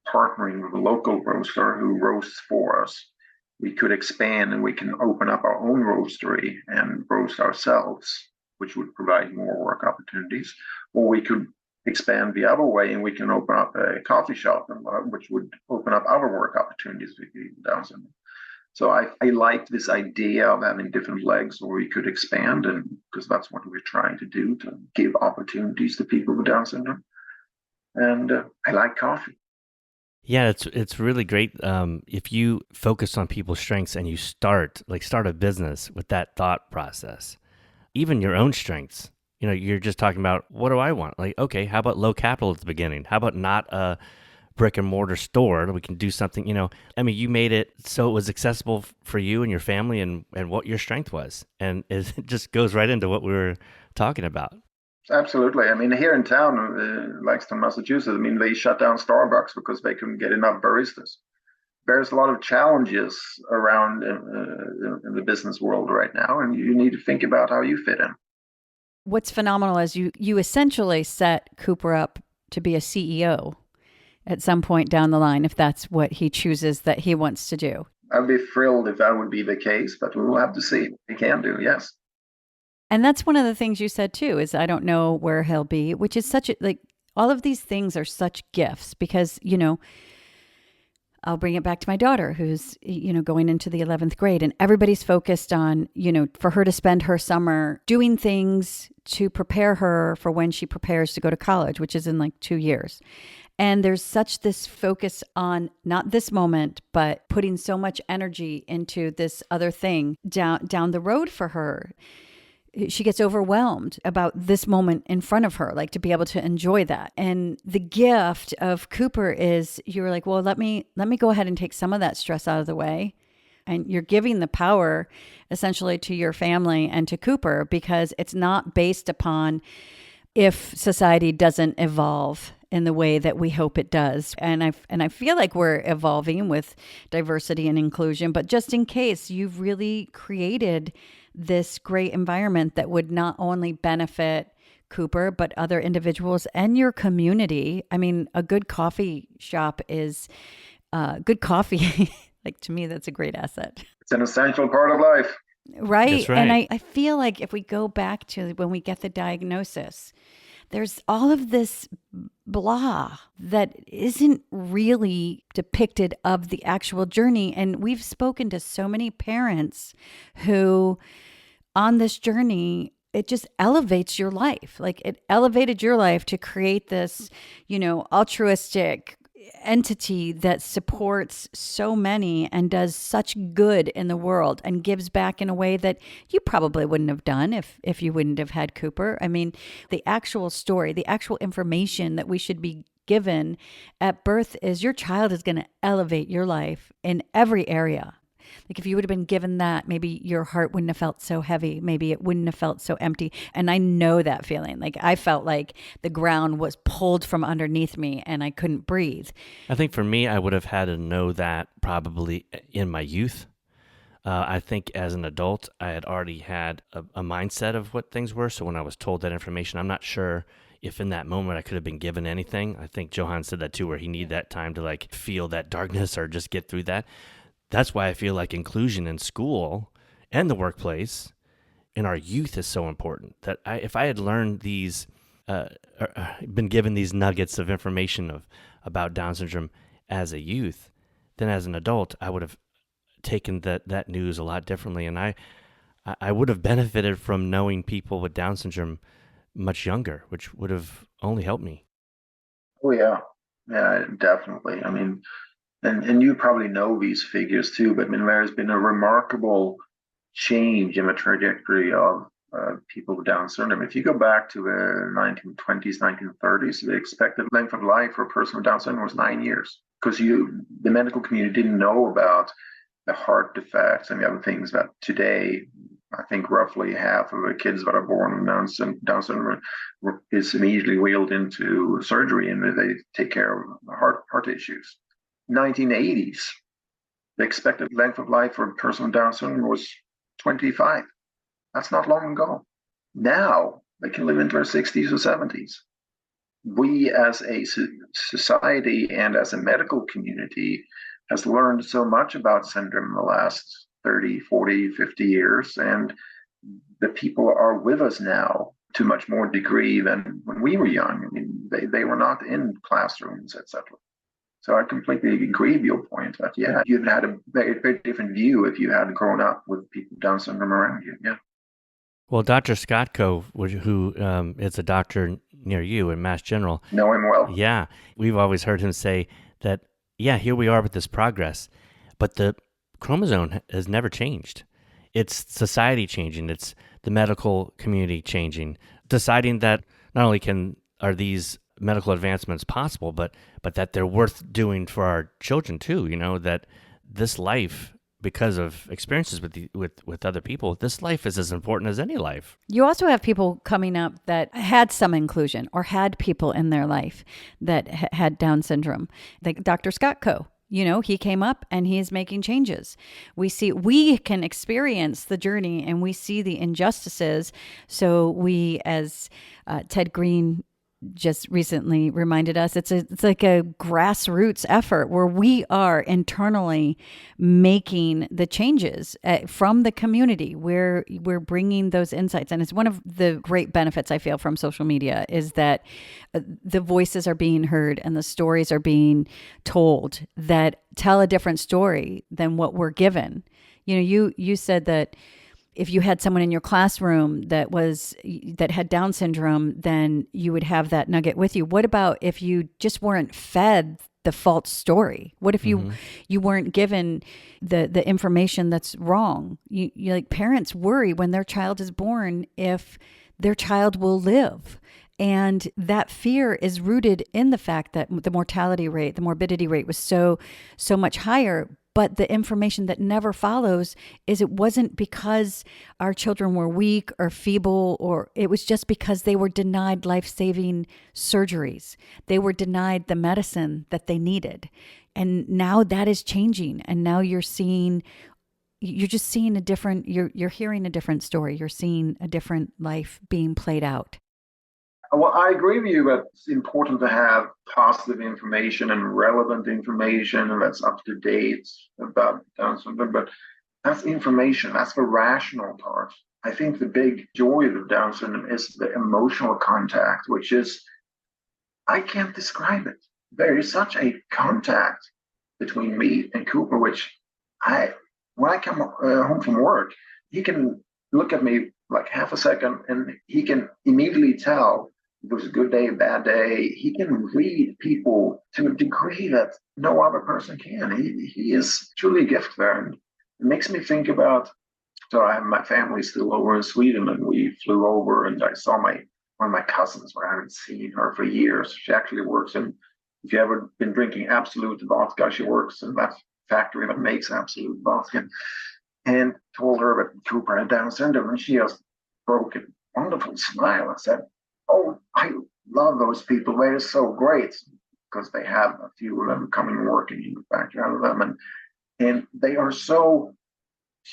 [SPEAKER 3] partnering with a local roaster who roasts for us. We could expand and we can open up our own roastery and roast ourselves, which would provide more work opportunities. Or we could expand the other way and we can open up a coffee shop, which would open up other work opportunities with people Down syndrome. So I liked this idea of having different legs where we could expand, and because that's what we're trying to do, to give opportunities to people with Down syndrome. And I like coffee.
[SPEAKER 1] Yeah, it's really great if you focus on people's strengths and you start a business with that thought process. Even your own strengths. You're just talking about, what do I want? Like, okay, how about low capital at the beginning? How about not a brick and mortar store? We can do something, I mean, you made it so it was accessible for you and your family and what your strength was. And it just goes right into what we were talking about.
[SPEAKER 3] Absolutely. I mean, here in town, Lexington, Massachusetts, I mean, they shut down Starbucks because they couldn't get enough baristas. There's a lot of challenges around in the business world right now, and you need to think about how you fit in.
[SPEAKER 2] What's phenomenal is you essentially set Cooper up to be a CEO at some point down the line, if that's what he chooses that he wants to do.
[SPEAKER 3] I'd be thrilled if that would be the case, but we will have to see what he can do. Yes.
[SPEAKER 2] And that's one of the things you said too, is I don't know where he'll be, which is such a, like, all of these things are such gifts because, I'll bring it back to my daughter who's, going into the 11th grade, and everybody's focused on, for her to spend her summer doing things to prepare her for when she prepares to go to college, which is in like 2 years. And there's such this focus on not this moment, but putting so much energy into this other thing down the road for her. She gets overwhelmed about this moment in front of her, like to be able to enjoy that. And the gift of Cooper is you're like, well, let me go ahead and take some of that stress out of the way. And you're giving the power essentially to your family and to Cooper, because it's not based upon if society doesn't evolve in the way that we hope it does. And I feel like we're evolving with diversity and inclusion, but just in case, you've really created this great environment that would not only benefit Cooper, but other individuals and your community. I mean, a good coffee shop is good coffee. Like, to me, that's a great asset.
[SPEAKER 3] It's an essential part of life.
[SPEAKER 2] Right.
[SPEAKER 1] That's right.
[SPEAKER 2] And I feel like if we go back to when we get the diagnosis, there's all of this blah that isn't really depicted of the actual journey. And we've spoken to so many parents who on this journey, it just elevates your life. Like, it elevated your life to create this, altruistic entity that supports so many and does such good in the world and gives back in a way that you probably wouldn't have done if you wouldn't have had Cooper. I mean, the actual story, the actual information that we should be given at birth is your child is going to elevate your life in every area. Like, if you would have been given that, maybe your heart wouldn't have felt so heavy. Maybe it wouldn't have felt so empty. And I know that feeling. Like, I felt like the ground was pulled from underneath me and I couldn't breathe.
[SPEAKER 1] I think for me, I would have had to know that probably in my youth. I think as an adult, I had already had a mindset of what things were. So when I was told that information, I'm not sure if in that moment I could have been given anything. I think Johan said that too, where he needed that time to like feel that darkness or just get through that. That's why I feel like inclusion in school and the workplace in our youth is so important. That if I had learned these, been given these nuggets of information about Down syndrome as a youth, then as an adult, I would have taken that news a lot differently. And I would have benefited from knowing people with Down syndrome much younger, which would have only helped me.
[SPEAKER 3] Oh, yeah. Yeah, definitely. I mean, and you probably know these figures too, but I mean, there's been a remarkable change in the trajectory of people with Down syndrome. If you go back to the 1920s, 1930s, the expected length of life for a person with Down syndrome was 9 years, because the medical community didn't know about the heart defects and the other things that today, I think roughly half of the kids that are born with Down syndrome is immediately wheeled into surgery and they take care of heart issues. 1980s, the expected length of life for a person with Down syndrome was 25. That's not long ago. Now they can live into their 60s or 70s. We as a society and as a medical community has learned so much about syndrome in the last 30, 40, 50 years, and the people are with us now to much more degree than when we were young. I mean, they were not in classrooms, etc. So I completely agree with your point that, yeah, you'd had a very, very different view if you had grown up with people with Down syndrome around you. Yeah.
[SPEAKER 1] Well, Dr. Skotko, who is a doctor near you in Mass General.
[SPEAKER 3] Know him well.
[SPEAKER 1] Yeah. We've always heard him say that, yeah, here we are with this progress, but the chromosome has never changed. It's society changing. It's the medical community changing, deciding that not only are these medical advancements possible, but that they're worth doing for our children too. That this life, because of experiences with other people, this life is as important as any life.
[SPEAKER 2] You also have people coming up that had some inclusion or had people in their life that had Down syndrome, like Dr. Skotko. He came up and he is making changes. We can experience the journey and we see the injustices. So we, as Ted Green just recently reminded us, it's like a grassroots effort where we are internally making the changes from the community, where we're bringing those insights. And it's one of the great benefits I feel from social media is that the voices are being heard and the stories are being told that tell a different story than what we're given. You said that if you had someone in your classroom that had Down syndrome, then you would have that nugget with you. What about if you just weren't fed the false story? What if you weren't given the information that's wrong? You like, parents worry when their child is born if their child will live. And that fear is rooted in the fact that the mortality rate, the morbidity rate was so much higher. But the information that never follows is it wasn't because our children were weak or feeble, or it was just because they were denied life-saving surgeries. They were denied the medicine that they needed. And now that is changing. And now you're just seeing a different, you're hearing a different story. You're seeing a different life being played out.
[SPEAKER 3] Well, I agree with you that it's important to have positive information and relevant information, and that's up to date about Down syndrome. But that's information, that's the rational part. I think the big joy of Down syndrome is the emotional contact, which is, I can't describe it. There is such a contact between me and Cooper, which when I come home from work, he can look at me like half a second and he can immediately tell if it was a good day, a bad day. He can read people to a degree that no other person can. He is truly a gift there. And it makes me think about, so I have my family still over in Sweden, and we flew over and I saw one of my cousins where I haven't seen her for years. She actually works in, if you ever been drinking Absolute vodka, she works in that factory that makes Absolute vodka. And told her that Cooper had Down syndrome, and she just broke a wonderful smile and said, "Oh, I love those people. They're so great," because they have a few of them coming working in the factory out of them. And they are so,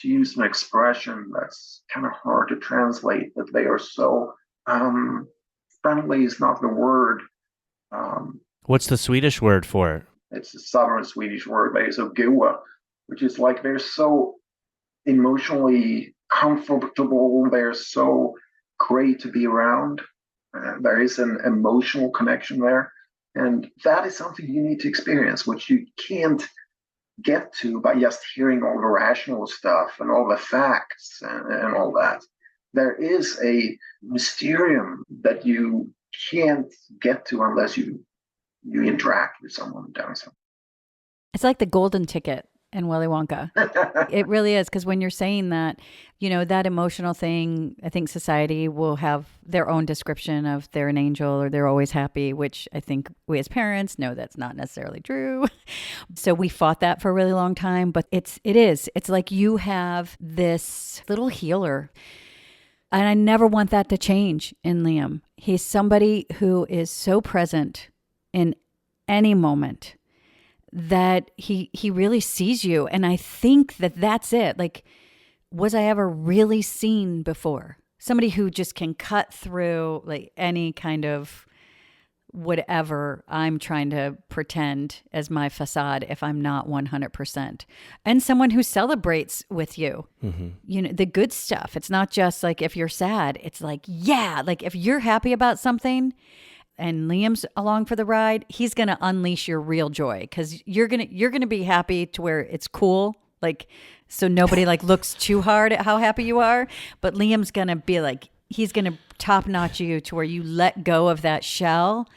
[SPEAKER 3] to use an expression that's kind of hard to translate, but they are so friendly is not the word.
[SPEAKER 1] What's the Swedish word for it?
[SPEAKER 3] It's a southern Swedish word, but it's a goa, which is like they're so emotionally comfortable. They're so great to be around. There is an emotional connection there. And that is something you need to experience, which you can't get to by just hearing all the rational stuff and all the facts and all that. There is a mysterium that you can't get to unless you interact with someone with Down syndrome.
[SPEAKER 2] It's like the golden ticket in Willy Wonka. It really is, because when you're saying that, that emotional thing, I think society will have their own description of they're an angel or they're always happy, which I think we as parents know that's not necessarily true. So we fought that for a really long time, but it is. It's like you have this little healer. And I never want that to change in Liam. He's somebody who is so present in any moment that he really sees you. And I think that's it. Like, was I ever really seen before? Somebody who just can cut through like any kind of whatever I'm trying to pretend as my facade if I'm not 100%. And someone who celebrates with you, the good stuff. It's not just like if you're sad, it's like, yeah, like if you're happy about something and Liam's along for the ride, he's going to unleash your real joy, because you're going to be happy to where it's cool. Like, so nobody like looks too hard at how happy you are, but Liam's going to be like, he's going to top notch you to where you let go of that shell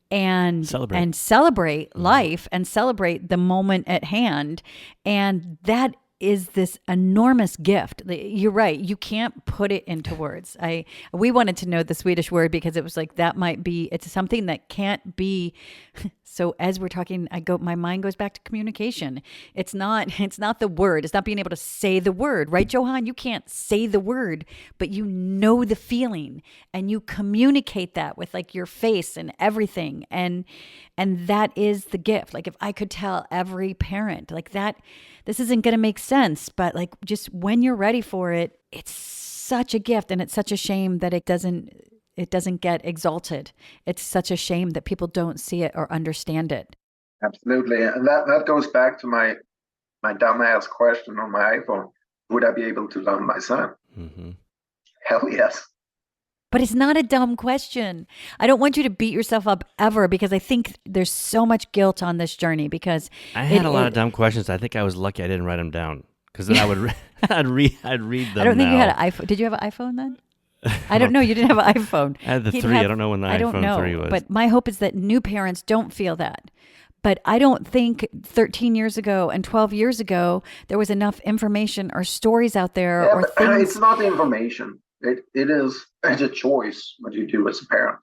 [SPEAKER 2] and celebrate life and celebrate the moment at hand. And that is this enormous gift. You're right. You can't put it into words. We wanted to know the Swedish word because it was like, it's something that can't be. So as we're talking, my mind goes back to communication. It's not the word. It's not being able to say the word, right, Johan? You can't say the word, but you know the feeling and you communicate that with like your face and everything. And that is the gift. Like if I could tell every parent like that, this isn't going to make sense, but like just when you're ready for it, it's such a gift, and it's such a shame that it doesn't get exalted. It's such a shame that people don't see it or understand it.
[SPEAKER 3] Absolutely. And that goes back to my dumbass question on my iPhone. Would I be able to learn my son?
[SPEAKER 1] Mm-hmm.
[SPEAKER 3] Hell yes.
[SPEAKER 2] But it's not a dumb question. I don't want you to beat yourself up ever, because I think there's so much guilt on this journey, because
[SPEAKER 1] I had a lot of dumb questions. I think I was lucky I didn't write them down, because then I would I'd read them.
[SPEAKER 2] I don't think
[SPEAKER 1] now.
[SPEAKER 2] you had an iPhone. Did you have an iPhone then? I don't know. You didn't have an iPhone.
[SPEAKER 1] I had the 3. I don't know when the iPhone 3 was.
[SPEAKER 2] But my hope is that new parents don't feel that. But I don't think 13 years ago and 12 years ago, there was enough information or stories out there or things.
[SPEAKER 3] It's not information. It's a choice what you do as a parent.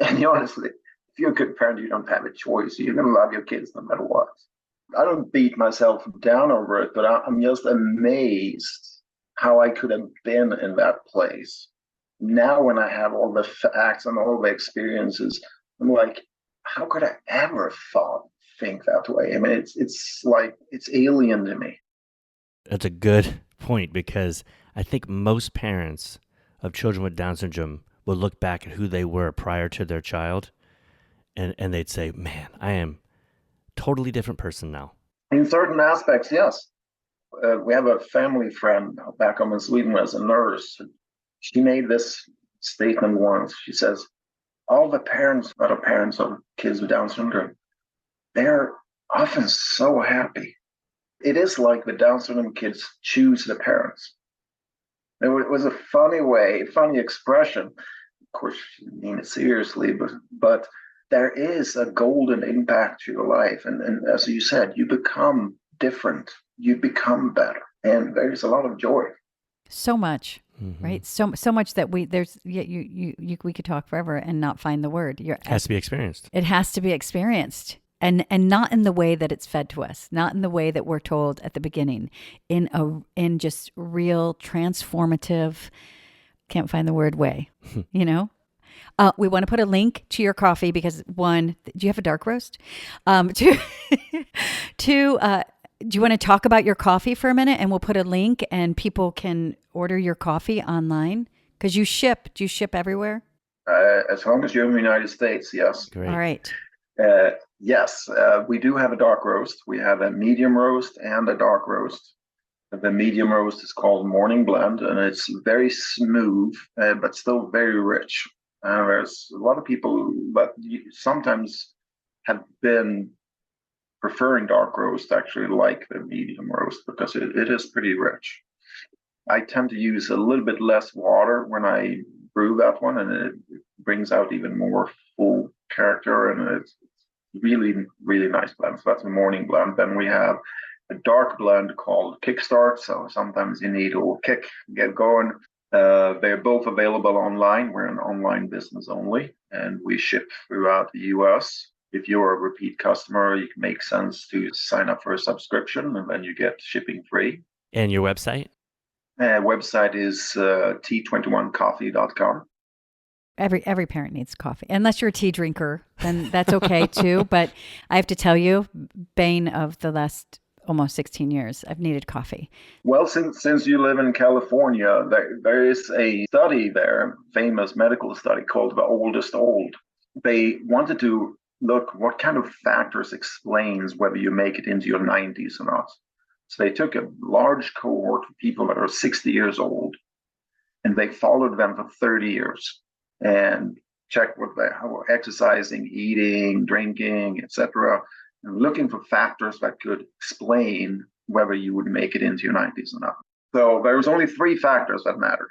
[SPEAKER 3] And honestly, if you're a good parent, you don't have a choice. You're going to love your kids no matter what. I don't beat myself down over it, but I'm just amazed how I could have been in that place. Now, when I have all the facts and all the experiences, I'm like, how could I ever think that way? I mean, it's like it's alien to me.
[SPEAKER 1] That's a good point, because I think most parents of children with Down syndrome will look back at who they were prior to their child, and they'd say, man, I am a totally different person now.
[SPEAKER 3] In certain aspects, yes. We have a family friend back home in Sweden as a nurse. She made this statement once. She says, all the parents that are parents of kids with Down syndrome, they're often so happy. It is like the Down syndrome kids choose the parents. It was a funny expression. Of course, she didn't mean it seriously, but there is a golden impact to your life. And as you said, you become different. You become better. And there's a lot of joy.
[SPEAKER 2] So much, right? So much that we could talk forever and not find the word.
[SPEAKER 1] It has to be experienced.
[SPEAKER 2] It has to be experienced. And not in the way that it's fed to us, not in the way that we're told at the beginning, in just real transformative, can't find the word way, you know? We want to put a link to your coffee because one, do you have a dark roast? Two, do you want to talk about your coffee for a minute, and we'll put a link and people can order your coffee online? Because do you ship everywhere?
[SPEAKER 3] As long as you're in the United States, yes.
[SPEAKER 1] Great.
[SPEAKER 2] All right.
[SPEAKER 3] Yes, we do have a dark roast. We have a medium roast and a dark roast. The medium roast is called Morning Blend, and it's very smooth, but still very rich. There's a lot of people that sometimes have been preferring dark roast, actually like the medium roast, because it is pretty rich. I tend to use a little bit less water when I brew that one, and it brings out even more full character, and it's really, really nice blend. So that's a morning blend. Then we have a dark blend called Kickstart. So sometimes you need a little kick, get going. They're both available online. We're an online business only, and we ship throughout the US. If you're a repeat customer, it makes sense to sign up for a subscription, and then you get shipping free.
[SPEAKER 1] And your website?
[SPEAKER 3] Website is T21coffee.com.
[SPEAKER 2] Every parent needs coffee. Unless you're a tea drinker, then that's okay too. But I have to tell you, bane of the last almost 16 years, I've needed coffee.
[SPEAKER 3] Well, since you live in California, there is a study there, famous medical study called The Oldest Old. They wanted to look what kind of factors explains whether you make it into your 90s or not. So they took a large cohort of people that are 60 years old, and they followed them for 30 years. And check how we're exercising, eating, drinking, etc., and looking for factors that could explain whether you would make it into your 90s or not. So there was only 3 factors that mattered.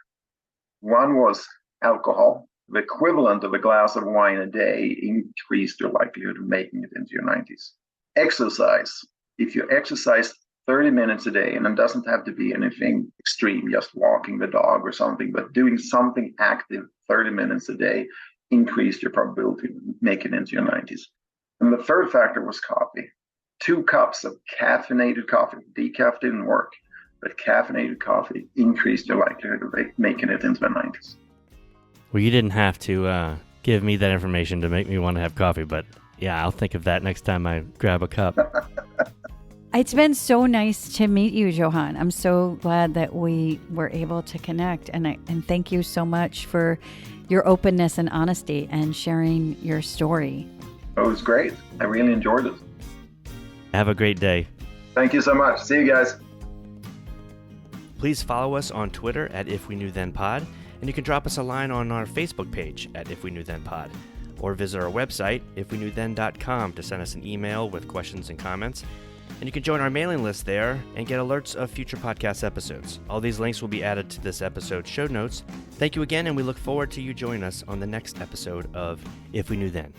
[SPEAKER 3] One was alcohol. The equivalent of a glass of wine a day increased your likelihood of making it into your 90s. Exercise. If you exercise 30 minutes a day, and it doesn't have to be anything extreme, just walking the dog or something, but doing something active 30 minutes a day increased your probability of making it into your 90s. And the third factor was coffee. 2 cups of caffeinated coffee. Decaf didn't work, but caffeinated coffee increased your likelihood of making it into the 90s.
[SPEAKER 1] Well, you didn't have to give me that information to make me want to have coffee, but yeah, I'll think of that next time I grab a cup.
[SPEAKER 2] It's been so nice to meet you, Johan. I'm so glad that we were able to connect. And thank you so much for your openness and honesty and sharing your story.
[SPEAKER 3] It was great. I really enjoyed it.
[SPEAKER 1] Have a great day.
[SPEAKER 3] Thank you so much. See you guys.
[SPEAKER 1] Please follow us on Twitter at If We Knew Then Pod, and you can drop us a line on our Facebook page at If We Knew Then Pod, or visit our website, ifweknewthen.com, to send us an email with questions and comments. And you can join our mailing list there and get alerts of future podcast episodes. All these links will be added to this episode's show notes. Thank you again, and we look forward to you joining us on the next episode of If We Knew Then.